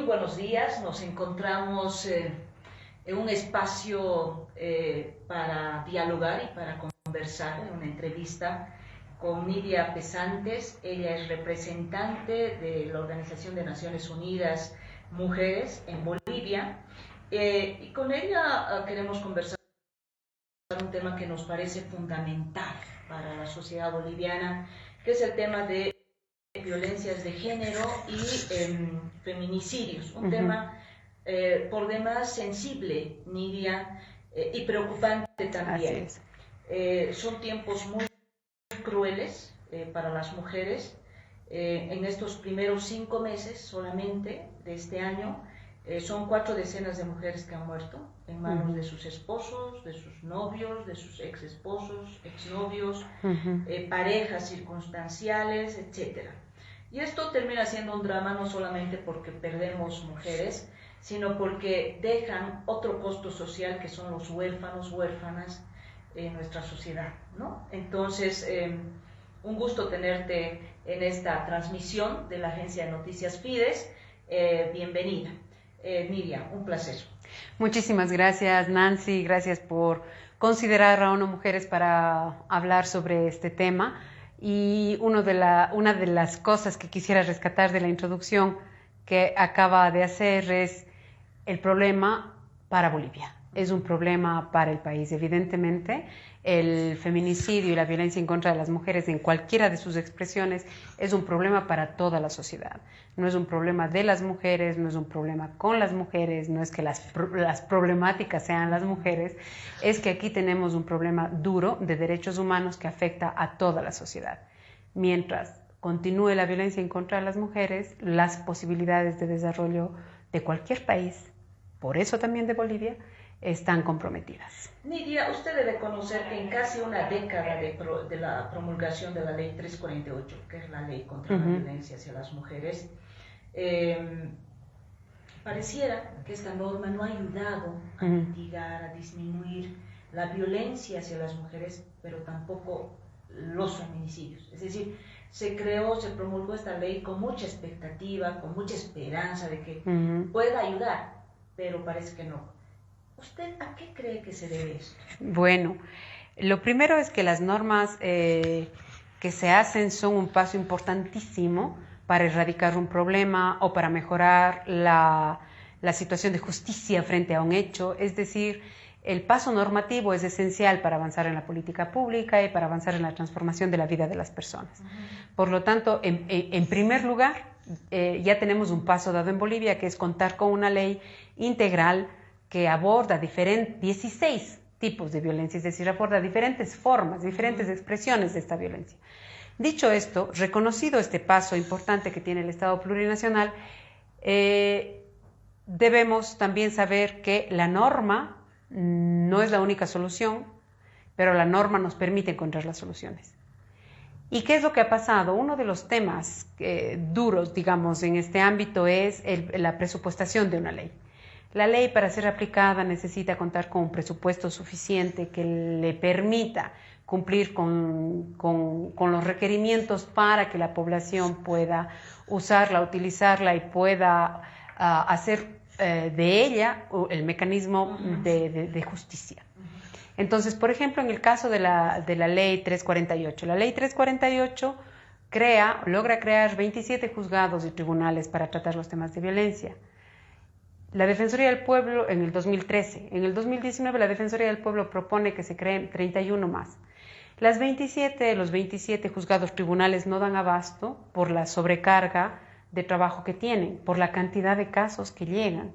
buenos días. Nos encontramos en un espacio para dialogar y para conversar, en una entrevista con Nidia Pesantes. Ella es representante de la Organización de Naciones Unidas Mujeres en Bolivia, y con ella queremos conversar un tema que nos parece fundamental para la sociedad boliviana, que es el tema de violencias de género y feminicidios, un tema por demás sensible, Nidia, y preocupante también. Son tiempos muy crueles para las mujeres. En estos primeros 5 meses solamente de este año, son 4 decenas de mujeres que han muerto en manos de sus esposos, de sus novios, de sus ex esposos, exnovios, parejas circunstanciales, etc. Y esto termina siendo un drama no solamente porque perdemos mujeres, sino porque dejan otro costo social que son los huérfanos, huérfanas en nuestra sociedad, ¿no? Entonces, un gusto tenerte en esta transmisión de la agencia de noticias Fides. Bienvenida. Nidia, un placer. Muchísimas gracias, Nancy. Gracias por considerar a ONU Mujeres para hablar sobre este tema. Y una de las cosas que quisiera rescatar de la introducción que acaba de hacer es el problema para Bolivia. Es un problema para el país. Evidentemente, el feminicidio y la violencia en contra de las mujeres en cualquiera de sus expresiones es un problema para toda la sociedad. No es un problema de las mujeres, no es un problema con las mujeres, no es que las problemáticas sean las mujeres, es que aquí tenemos un problema duro de derechos humanos que afecta a toda la sociedad. Mientras continúe la violencia en contra de las mujeres, las posibilidades de desarrollo de cualquier país, por eso también de Bolivia, están comprometidas. Nidia, usted debe conocer que en casi una década de la promulgación de la Ley 348, que es la ley contra la violencia hacia las mujeres, pareciera que esta norma no ha ayudado a mitigar, a disminuir la violencia hacia las mujeres, pero tampoco los feminicidios. Es decir, se promulgó esta ley con mucha expectativa, con mucha esperanza de que pueda ayudar, pero parece que no. ¿Usted a qué cree que se debe esto? Bueno, lo primero es que las normas que se hacen son un paso importantísimo para erradicar un problema o para mejorar la situación de justicia frente a un hecho. Es decir, el paso normativo es esencial para avanzar en la política pública y para avanzar en la transformación de la vida de las personas. Por lo tanto, en primer lugar, ya tenemos un paso dado en Bolivia, que es contar con una ley integral que aborda 16 tipos de violencia, es decir, aborda diferentes formas, diferentes expresiones de esta violencia. Dicho esto, reconocido este paso importante que tiene el Estado plurinacional, debemos también saber que la norma no es la única solución, pero la norma nos permite encontrar las soluciones. ¿Y qué es lo que ha pasado? Uno de los temas duros, digamos, en este ámbito es la presupuestación de una ley. La ley, para ser aplicada, necesita contar con un presupuesto suficiente que le permita cumplir con los requerimientos para que la población pueda usarla, utilizarla y pueda hacer de ella el mecanismo de justicia. Entonces, por ejemplo, en el caso de la Ley 348, la Ley 348 logra crear 27 juzgados y tribunales para tratar los temas de violencia. La Defensoría del Pueblo en el 2013. En el 2019 la Defensoría del Pueblo propone que se creen 31 más. Los 27 juzgados tribunales no dan abasto por la sobrecarga de trabajo que tienen, por la cantidad de casos que llegan.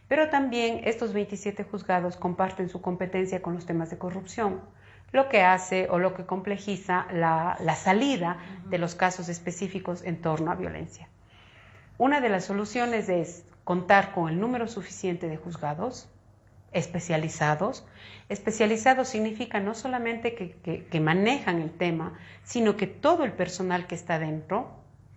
Pero también estos 27 juzgados comparten su competencia con los temas de corrupción, lo que hace o lo que complejiza la salida de los casos específicos en torno a violencia. Una de las soluciones es contar con el número suficiente de juzgados especializados. Especializados significa no solamente que manejan el tema, sino que todo el personal que está dentro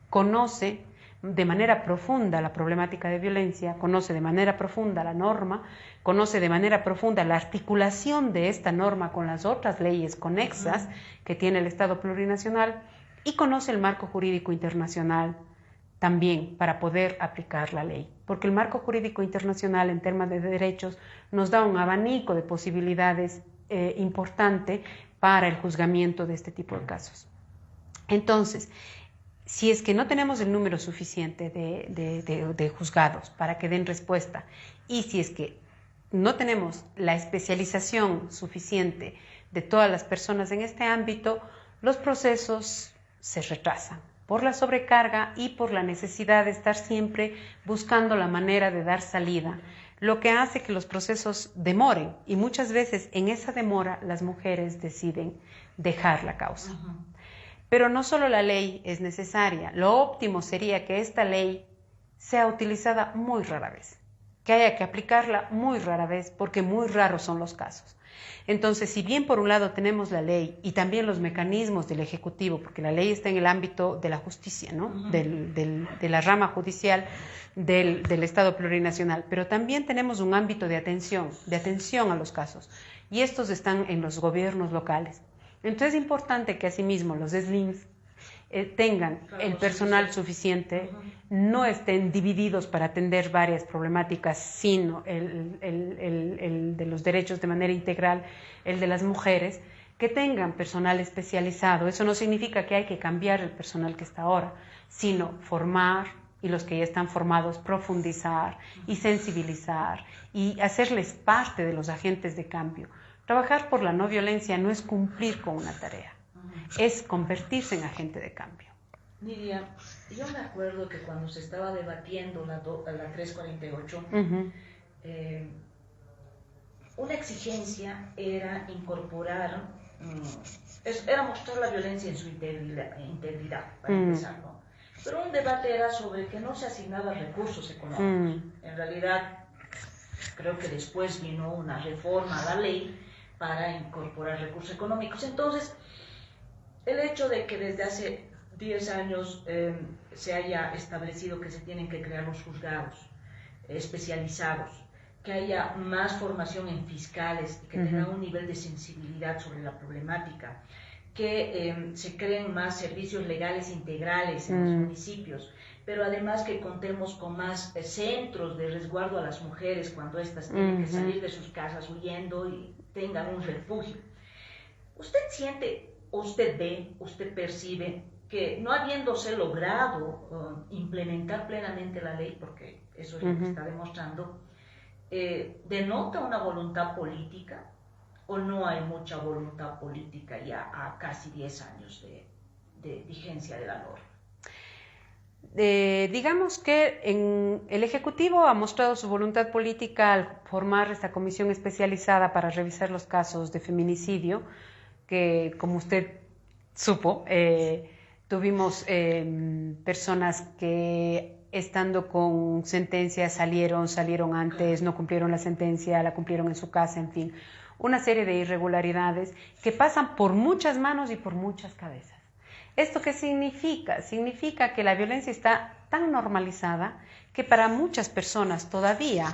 conoce de manera profunda la problemática de violencia, conoce de manera profunda la norma, conoce de manera profunda la articulación de esta norma con las otras leyes conexas que tiene el Estado plurinacional y conoce el marco jurídico internacional también para poder aplicar la ley, porque el marco jurídico internacional en temas de derechos nos da un abanico de posibilidades importante para el juzgamiento de este tipo de casos. Entonces, si es que no tenemos el número suficiente de juzgados para que den respuesta y si es que no tenemos la especialización suficiente de todas las personas en este ámbito, los procesos se retrasan por la sobrecarga y por la necesidad de estar siempre buscando la manera de dar salida, lo que hace que los procesos demoren y muchas veces en esa demora las mujeres deciden dejar la causa. Pero no solo la ley es necesaria, lo óptimo sería que esta ley sea utilizada muy rara vez, que haya que aplicarla muy rara vez porque muy raros son los casos. Entonces, si bien por un lado tenemos la ley y también los mecanismos del Ejecutivo, porque la ley está en el ámbito de la justicia, ¿no? De la rama judicial del Estado plurinacional, pero también tenemos un ámbito de atención a los casos, y estos están en los gobiernos locales. Entonces es importante que asimismo los SLIMs tengan el personal suficiente, no estén divididos para atender varias problemáticas, sino el de los derechos de manera integral, el de las mujeres, que tengan personal especializado. Eso no significa que hay que cambiar el personal que está ahora, sino formar, y los que ya están formados, profundizar y sensibilizar y hacerles parte de los agentes de cambio. Trabajar por la no violencia no es cumplir con una tarea, es convertirse en agente de cambio. Nidia, yo me acuerdo que cuando se estaba debatiendo la 348, una exigencia era incorporar, era mostrar la violencia en su integridad, para empezar, ¿no? Pero un debate era sobre que no se asignaban recursos económicos. En realidad, creo que después vino una reforma a la ley para incorporar recursos económicos. Entonces, el hecho de que desde hace 10 años se haya establecido que se tienen que crear los juzgados especializados, que haya más formación en fiscales y que tengan un nivel de sensibilidad sobre la problemática, que se creen más servicios legales integrales en los municipios, pero además que contemos con más centros de resguardo a las mujeres cuando éstas tienen que salir de sus casas huyendo y tengan un refugio. ¿Usted siente, usted ve, usted percibe que no habiéndose logrado implementar plenamente la ley, porque eso es lo que está demostrando, denota una voluntad política o no hay mucha voluntad política ya a casi 10 años de vigencia de la norma? Digamos que el Ejecutivo ha mostrado su voluntad política al formar esta comisión especializada para revisar los casos de feminicidio, que como usted supo, tuvimos personas que estando con sentencia salieron antes, no cumplieron la sentencia, la cumplieron en su casa, en fin, una serie de irregularidades que pasan por muchas manos y por muchas cabezas. ¿Esto qué significa? Significa que la violencia está tan normalizada que para muchas personas todavía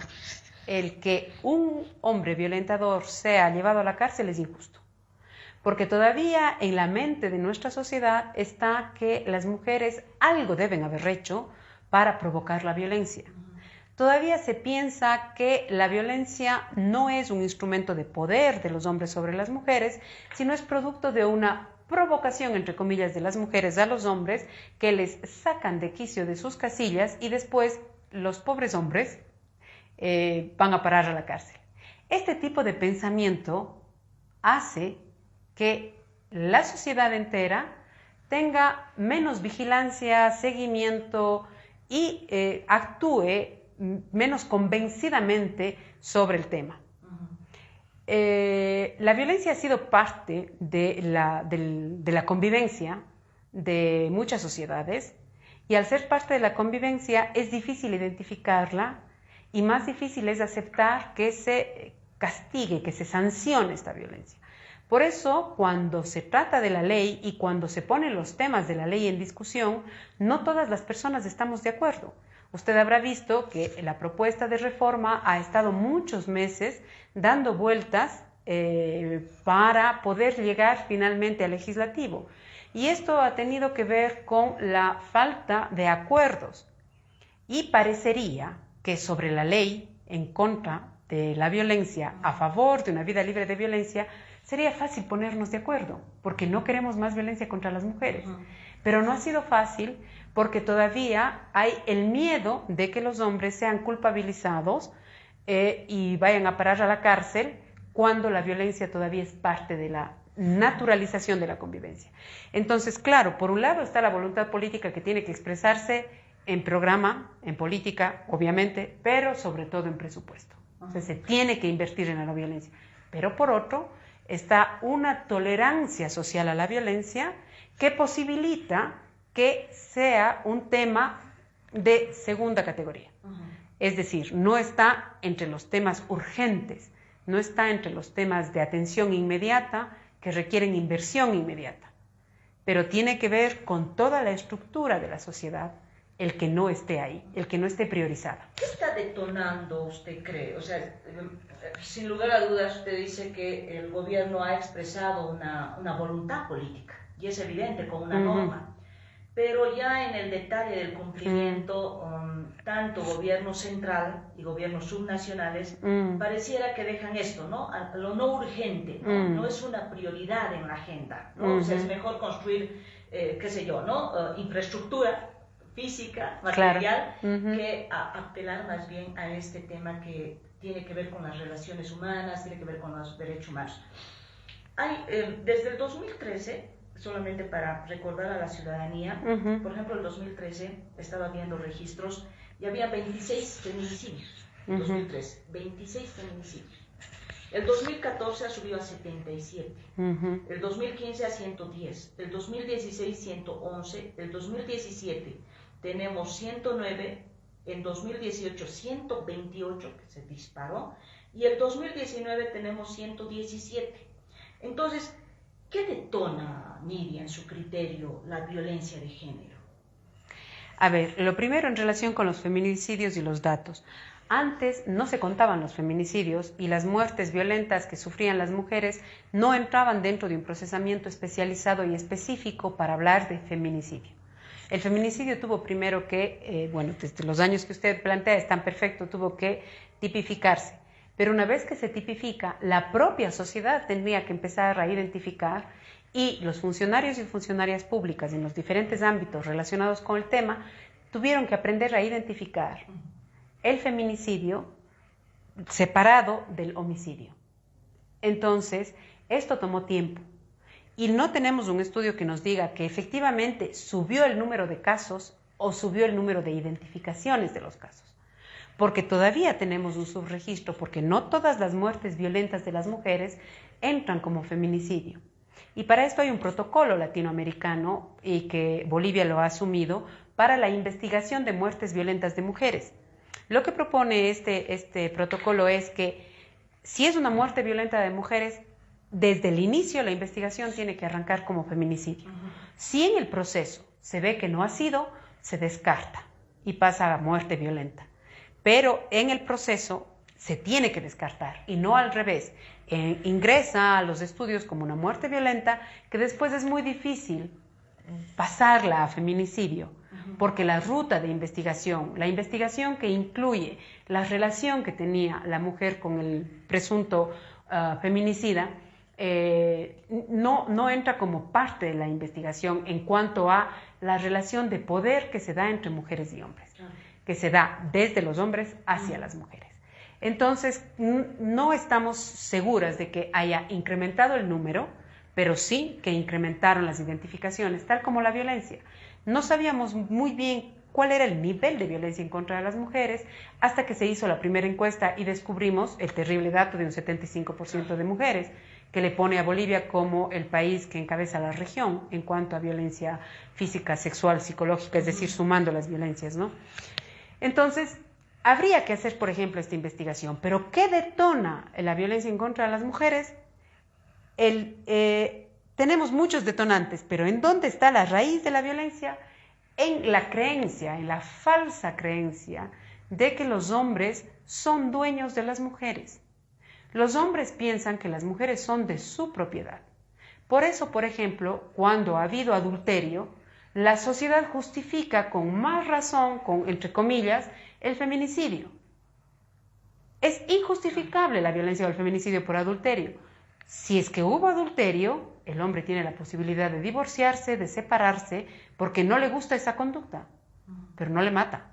el que un hombre violentador sea llevado a la cárcel es injusto. Porque todavía en la mente de nuestra sociedad está que las mujeres algo deben haber hecho para provocar la violencia. Todavía se piensa que la violencia no es un instrumento de poder de los hombres sobre las mujeres, sino es producto de una provocación, entre comillas, de las mujeres a los hombres que les sacan de quicio de sus casillas y después los pobres hombres van a parar a la cárcel. Este tipo de pensamiento hace que la sociedad entera tenga menos vigilancia, seguimiento y actúe menos convencidamente sobre el tema. La violencia ha sido parte de la convivencia de muchas sociedades y al ser parte de la convivencia es difícil identificarla y más difícil es aceptar que se castigue, que se sancione esta violencia. Por eso, cuando se trata de la ley y cuando se ponen los temas de la ley en discusión, no todas las personas estamos de acuerdo. Usted habrá visto que la propuesta de reforma ha estado muchos meses dando vueltas para poder llegar finalmente al legislativo. Y esto ha tenido que ver con la falta de acuerdos. Y parecería que sobre la ley en contra de la violencia, a favor de una vida libre de violencia, sería fácil ponernos de acuerdo, porque no queremos más violencia contra las mujeres. Pero no ha sido fácil porque todavía hay el miedo de que los hombres sean culpabilizados y vayan a parar a la cárcel cuando la violencia todavía es parte de la naturalización de la convivencia. Entonces, claro, por un lado está la voluntad política que tiene que expresarse en programa, en política, obviamente, pero sobre todo en presupuesto. O sea, se tiene que invertir en la no violencia. Pero por otro, está una tolerancia social a la violencia que posibilita que sea un tema de segunda categoría. Es decir, no está entre los temas urgentes, no está entre los temas de atención inmediata que requieren inversión inmediata, pero tiene que ver con toda la estructura de la sociedad el que no esté ahí, el que no esté priorizada. ¿Qué está detonando, usted cree? O sea, sin lugar a dudas, usted dice que el gobierno ha expresado una voluntad política, y es evidente con una norma, pero ya en el detalle del cumplimiento, tanto gobierno central y gobiernos subnacionales, pareciera que dejan esto, ¿no? A lo no urgente, ¿no? No es una prioridad en la agenda, ¿no? O sea, es mejor construir, qué sé yo, ¿no? Infraestructura física, material, que apelar más bien a este tema que tiene que ver con las relaciones humanas, tiene que ver con los derechos humanos. Hay, desde el 2013, solamente para recordar a la ciudadanía, por ejemplo, el 2013 estaba viendo registros y había 26 feminicidios, en 2013, 26 feminicidios. El 2014 ha subido a 77, el 2015 a 110, el 2016 111, el 2017 tenemos 109, en 2018 128, que se disparó, y el 2019 tenemos 117. Entonces, ¿qué detona, Nidia, en su criterio, la violencia de género? A ver, lo primero en relación con los feminicidios y los datos. Antes no se contaban los feminicidios y las muertes violentas que sufrían las mujeres no entraban dentro de un procesamiento especializado y específico para hablar de feminicidio. El feminicidio tuvo primero que, bueno, desde los años que usted plantea están perfectos, tuvo que tipificarse. Pero una vez que se tipifica, la propia sociedad tendría que empezar a identificar y los funcionarios y funcionarias públicas en los diferentes ámbitos relacionados con el tema tuvieron que aprender a identificar el feminicidio separado del homicidio. Entonces, esto tomó tiempo. Y no tenemos un estudio que nos diga que efectivamente subió el número de casos o subió el número de identificaciones de los casos. Porque todavía tenemos un subregistro, porque no todas las muertes violentas de las mujeres entran como feminicidio. Y para esto hay un protocolo latinoamericano y que Bolivia lo ha asumido para la investigación de muertes violentas de mujeres. Lo que propone este protocolo es que si es una muerte violenta de mujeres, desde el inicio la investigación tiene que arrancar como feminicidio. Si en el proceso se ve que no ha sido, se descarta y pasa a muerte violenta. Pero en el proceso se tiene que descartar y no al revés. Ingresa a los estudios como una muerte violenta que después es muy difícil pasarla a feminicidio, porque la ruta de investigación, la investigación que incluye la relación que tenía la mujer con el presunto feminicida, no entra como parte de la investigación en cuanto a la relación de poder que se da entre mujeres y hombres, que se da desde los hombres hacia las mujeres. Entonces, no estamos seguras de que haya incrementado el número, pero sí que incrementaron las identificaciones, tal como la violencia. No sabíamos muy bien cuál era el nivel de violencia en contra de las mujeres hasta que se hizo la primera encuesta y descubrimos el terrible dato de un 75% de mujeres, que le pone a Bolivia como el país que encabeza la región en cuanto a violencia física, sexual, psicológica, es decir, sumando las violencias, ¿no? Entonces, habría que hacer, por ejemplo, esta investigación. ¿Pero qué detona la violencia en contra de las mujeres? Tenemos muchos detonantes, pero ¿en dónde está la raíz de la violencia? En la creencia, en la falsa creencia de que los hombres son dueños de las mujeres. Los hombres piensan que las mujeres son de su propiedad, Por eso, por ejemplo, cuando ha habido adulterio, la sociedad justifica con más razón, entre comillas, el feminicidio. Es injustificable la violencia o el feminicidio por adulterio. Si es que hubo adulterio, el hombre tiene la posibilidad de divorciarse, de separarse, porque no le gusta esa conducta, pero no le mata.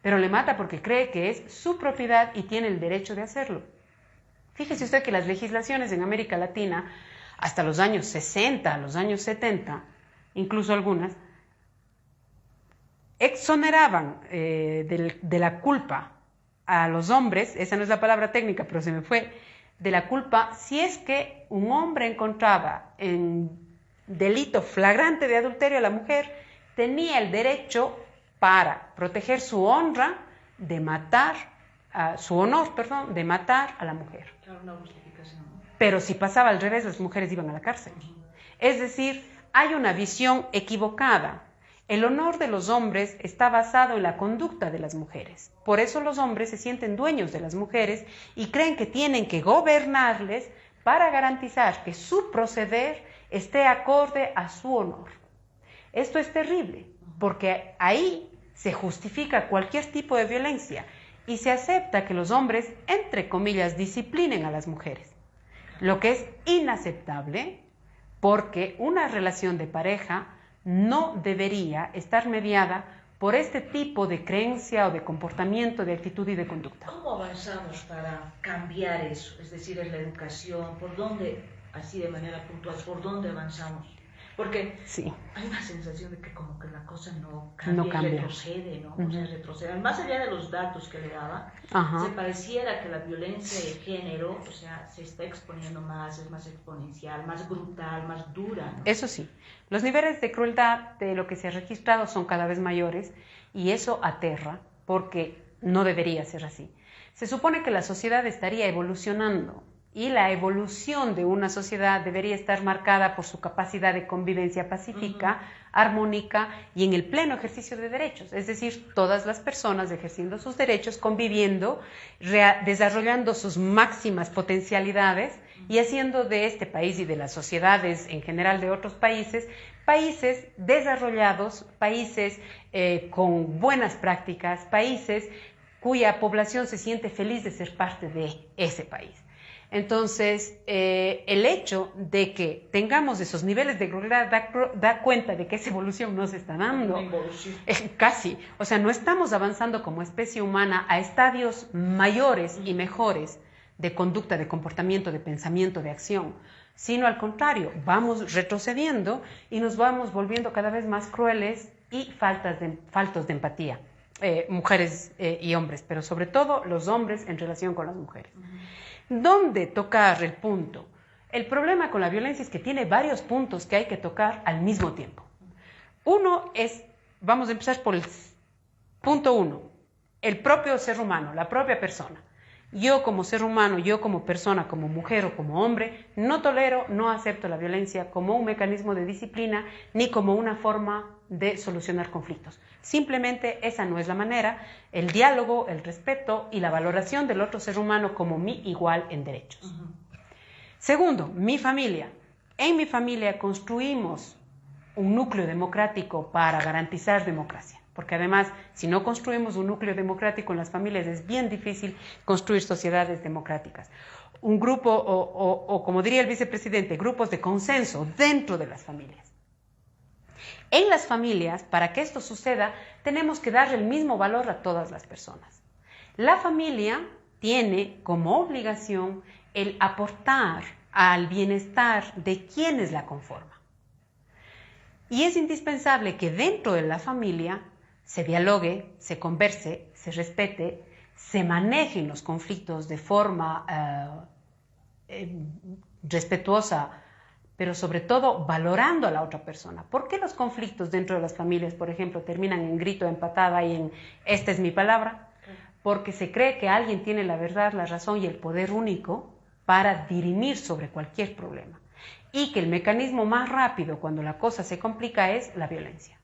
Pero le mata porque cree que es su propiedad y tiene el derecho de hacerlo. Fíjese usted que las legislaciones en América Latina, hasta los años 60, los años 70, incluso algunas, exoneraban de la culpa a los hombres, esa no es la palabra técnica, pero se me fue, de la culpa si es que un hombre encontraba en delito flagrante de adulterio a la mujer, tenía el derecho para proteger su honra de matar, su honor, perdón, de matar a la mujer. Claro, una justificación. Pero si pasaba al revés, las mujeres iban a la cárcel. Es decir, hay una visión equivocada. El honor de los hombres está basado en la conducta de las mujeres. Por eso los hombres se sienten dueños de las mujeres y creen que tienen que gobernarles para garantizar que su proceder esté acorde a su honor. Esto es terrible, porque ahí se justifica cualquier tipo de violencia y se acepta que los hombres, entre comillas, disciplinen a las mujeres. Lo que es inaceptable, porque una relación de pareja no debería estar mediada por este tipo de creencia o de comportamiento, de actitud y de conducta. ¿Cómo avanzamos para cambiar eso? Es decir, en la educación, ¿por dónde, así de manera puntual, por dónde avanzamos? Porque sí, hay una sensación de que como que la cosa no cambia. Retrocede, ¿no? O sea, retrocede. Más allá de los datos que le daba, se pareciera que la violencia de género, o sea, se está exponiendo más, es más exponencial, más brutal, más dura, ¿no? Eso sí, los niveles de crueldad de lo que se ha registrado son cada vez mayores y eso aterra porque no debería ser así. Se supone que la sociedad estaría evolucionando y la evolución de una sociedad debería estar marcada por su capacidad de convivencia pacífica, armónica y en el pleno ejercicio de derechos. Es decir, todas las personas ejerciendo sus derechos, conviviendo, desarrollando sus máximas potencialidades y haciendo de este país y de las sociedades en general de otros países, países desarrollados, países con buenas prácticas, países cuya población se siente feliz de ser parte de ese país. Entonces, el hecho de que tengamos esos niveles de crueldad da cuenta de que esa evolución no se está dando. Casi. O sea, no estamos avanzando como especie humana a estadios mayores y mejores de conducta, de comportamiento, de pensamiento, de acción, sino al contrario, vamos retrocediendo y nos vamos volviendo cada vez más crueles y faltos de empatía. Mujeres y hombres, pero sobre todo los hombres en relación con las mujeres. ¿Dónde tocar el punto? El problema con la violencia es que tiene varios puntos que hay que tocar al mismo tiempo. Uno es, vamos a empezar por el punto 1, el propio ser humano, la propia persona. Yo como ser humano, yo como persona, como mujer o como hombre, no tolero, no acepto la violencia como un mecanismo de disciplina ni como una forma de solucionar conflictos. Simplemente esa no es la manera. El diálogo, el respeto y la valoración del otro ser humano como mi igual en derechos. Segundo, mi familia. En mi familia construimos un núcleo democrático para garantizar democracia. Porque además, si no construimos un núcleo democrático en las familias, es bien difícil construir sociedades democráticas. Un grupo, o como diría el vicepresidente, grupos de consenso dentro de las familias. En las familias, para que esto suceda, tenemos que darle el mismo valor a todas las personas. La familia tiene como obligación el aportar al bienestar de quienes la conforman. Y es indispensable que dentro de la familia se dialogue, se converse, se respete, se manejen los conflictos de forma respetuosa, pero sobre todo valorando a la otra persona. ¿Por qué los conflictos dentro de las familias, por ejemplo, terminan en grito, en patada y en esta es mi palabra? Porque se cree que alguien tiene la verdad, la razón y el poder único para dirimir sobre cualquier problema. Y que el mecanismo más rápido cuando la cosa se complica es la violencia.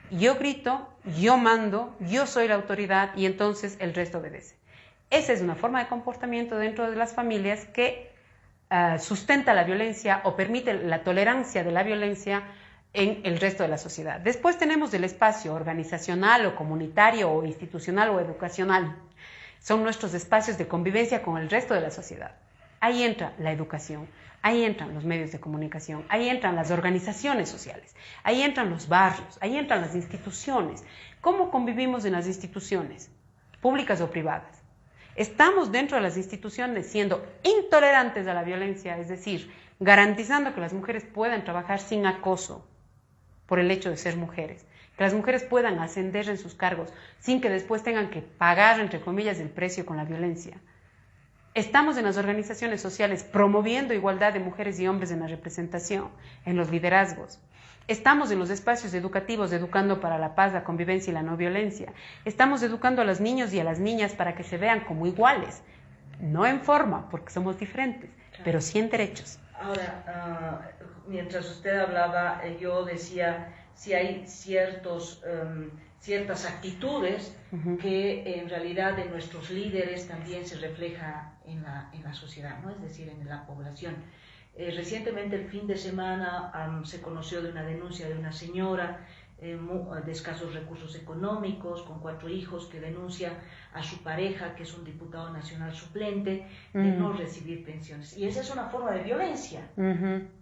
Yo grito, yo mando, yo soy la autoridad y entonces el resto obedece. Esa es una forma de comportamiento dentro de las familias que sustenta la violencia o permite la tolerancia de la violencia en el resto de la sociedad. Después tenemos el espacio organizacional o comunitario o institucional o educacional. Son nuestros espacios de convivencia con el resto de la sociedad. Ahí entra la educación, ahí entran los medios de comunicación, ahí entran las organizaciones sociales, ahí entran los barrios, ahí entran las instituciones. ¿Cómo convivimos en las instituciones, públicas o privadas? Estamos dentro de las instituciones siendo intolerantes a la violencia, es decir, garantizando que las mujeres puedan trabajar sin acoso por el hecho de ser mujeres, que las mujeres puedan ascender en sus cargos sin que después tengan que pagar, entre comillas, el precio con la violencia. Estamos en las organizaciones sociales promoviendo igualdad de mujeres y hombres en la representación, en los liderazgos. Estamos en los espacios educativos educando para la paz, la convivencia y la no violencia. Estamos educando a los niños y a las niñas para que se vean como iguales, no en forma, porque somos diferentes, pero sí en derechos. Ahora, mientras usted hablaba, yo decía si hay ciertas actitudes que en realidad en nuestros líderes también se refleja en la sociedad, ¿no? Es decir, en la población. Recientemente, el fin de semana, se conoció de una denuncia de una señora de escasos recursos económicos, con 4 hijos, que denuncia a su pareja, que es un diputado nacional suplente, de no recibir pensiones. Y esa es una forma de violencia.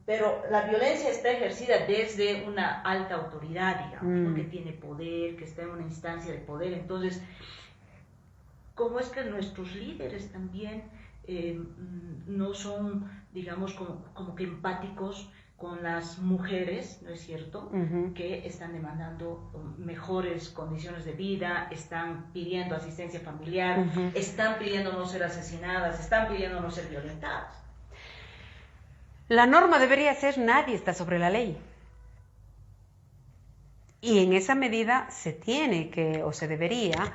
Pero la violencia está ejercida desde una alta autoridad, digamos, ¿no? Que tiene poder, que está en una instancia de poder. Entonces, ¿cómo es que nuestros líderes también no son, digamos, como que empáticos con las mujeres, ¿no es cierto?, que están demandando mejores condiciones de vida, están pidiendo asistencia familiar, están pidiendo no ser asesinadas, están pidiendo no ser violentadas? La norma debería ser: nadie está sobre la ley. Y en esa medida se tiene que, o se debería,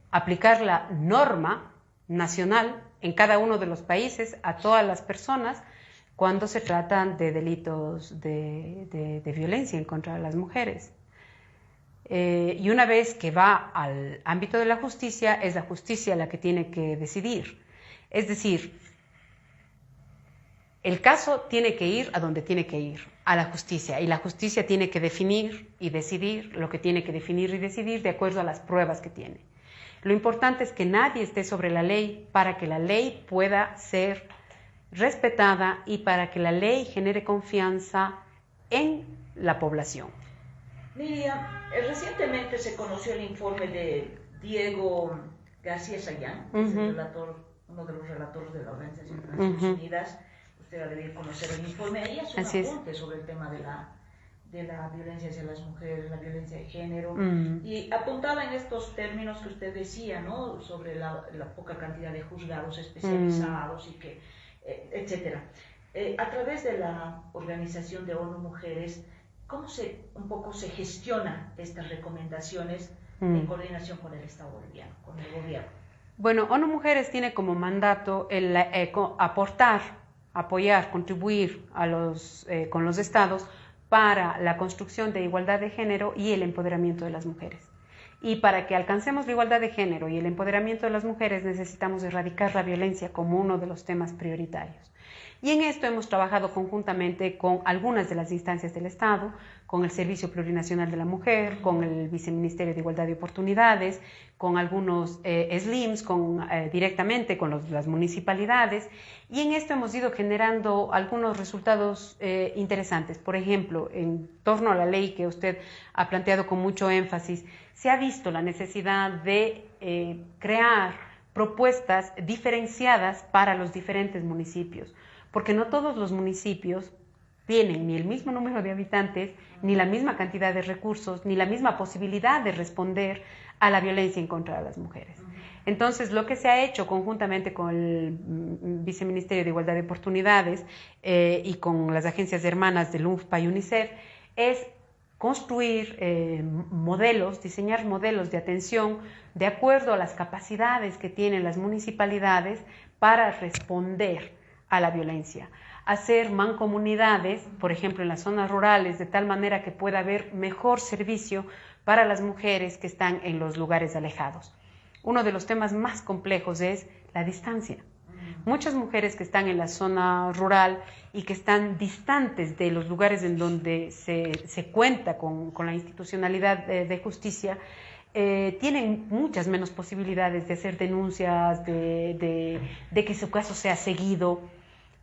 aplicar la norma nacional en cada uno de los países a todas las personas cuando se tratan de delitos de violencia en contra de las mujeres. Y una vez que va al ámbito de la justicia, es la justicia la que tiene que decidir. Es decir, el caso tiene que ir a donde tiene que ir, a la justicia, y la justicia tiene que definir y decidir lo que tiene que definir y decidir de acuerdo a las pruebas que tiene. Lo importante es que nadie esté sobre la ley para que la ley pueda ser respetada y para que la ley genere confianza en la población. Miriam, recientemente se conoció el informe de Diego García Sayán, que es el relator, uno de los relatores de la Organización de Naciones Unidas. Usted debe conocer el informe. Ahí hace un apunte sobre el tema de la violencia hacia las mujeres, la violencia de género, y apuntaba en estos términos que usted decía, ¿no?, sobre la poca cantidad de juzgados especializados y que, etcétera. A través de la Organización de ONU Mujeres, ¿cómo un poco se gestiona estas recomendaciones en coordinación con el Estado boliviano, con el gobierno? Bueno, ONU Mujeres tiene como mandato el aportar, apoyar, contribuir con los estados para la construcción de igualdad de género y el empoderamiento de las mujeres. Y para que alcancemos la igualdad de género y el empoderamiento de las mujeres, necesitamos erradicar la violencia como uno de los temas prioritarios. Y en esto hemos trabajado conjuntamente con algunas de las instancias del Estado, con el Servicio Plurinacional de la Mujer, con el Viceministerio de Igualdad de Oportunidades, con algunos SLIMs, directamente con las municipalidades, y en esto hemos ido generando algunos resultados interesantes. Por ejemplo, en torno a la ley que usted ha planteado con mucho énfasis, se ha visto la necesidad de crear propuestas diferenciadas para los diferentes municipios, porque no todos los municipios tienen ni el mismo número de habitantes, ni la misma cantidad de recursos, ni la misma posibilidad de responder a la violencia en contra de las mujeres. Entonces, lo que se ha hecho conjuntamente con el Viceministerio de Igualdad de Oportunidades y con las agencias hermanas del UNFPA y UNICEF es construir modelos, diseñar modelos de atención de acuerdo a las capacidades que tienen las municipalidades para responder a la violencia. Hacer mancomunidades, por ejemplo, en las zonas rurales, de tal manera que pueda haber mejor servicio para las mujeres que están en los lugares alejados. Uno de los temas más complejos es la distancia, Muchas mujeres que están en la zona rural y que están distantes de los lugares en donde se cuenta con la institucionalidad de justicia, tienen muchas menos posibilidades de hacer denuncias, de que su caso sea seguido,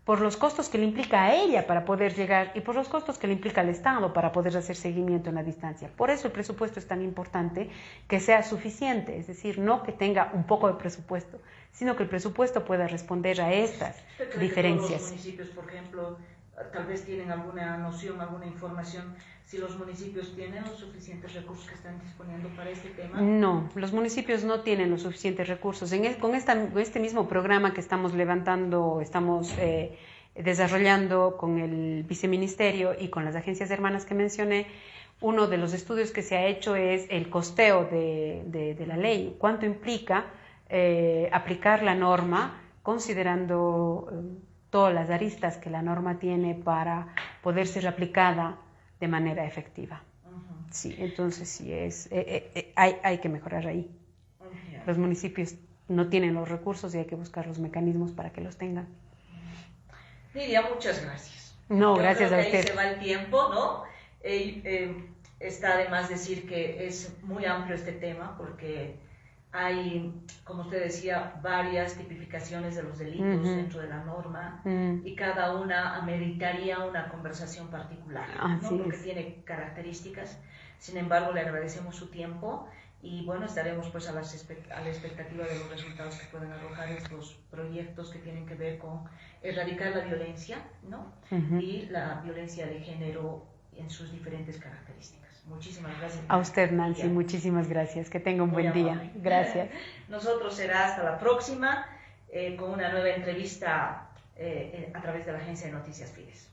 por los costos que le implica a ella para poder llegar y por los costos que le implica al Estado para poder hacer seguimiento en la distancia. Por eso el presupuesto es tan importante que sea suficiente, es decir, no que tenga un poco de presupuesto, sino que el presupuesto pueda responder a estas diferencias. Todos los municipios, por ejemplo, tal vez tienen alguna noción, alguna información, si los municipios tienen los suficientes recursos que están disponiendo para este tema. No, los municipios no tienen los suficientes recursos. Con este mismo programa que estamos levantando, estamos desarrollando con el viceministerio y con las agencias hermanas que mencioné, uno de los estudios que se ha hecho es el costeo de la ley. ¿Cuánto implica aplicar la norma considerando todas las aristas que la norma tiene para poder ser aplicada de manera efectiva? Sí, entonces sí hay que mejorar ahí. Los municipios no tienen los recursos y hay que buscar los mecanismos para que los tengan. Lidia, muchas gracias. No, gracias a usted. Ahí se va el tiempo, ¿no? Está además decir que es muy amplio este tema porque hay, como usted decía, varias tipificaciones de los delitos dentro de la norma y cada una ameritaría una conversación particular, ¿no? Porque tiene características. Sin embargo, le agradecemos su tiempo y bueno, estaremos pues a la expectativa de los resultados que pueden arrojar estos proyectos que tienen que ver con erradicar la violencia, ¿no? Y la violencia de género en sus diferentes características. Muchísimas gracias. A usted, Nancy, muchísimas gracias. Que tenga un buen día. Gracias. Nosotros será hasta la próxima con una nueva entrevista a través de la Agencia de Noticias Fides.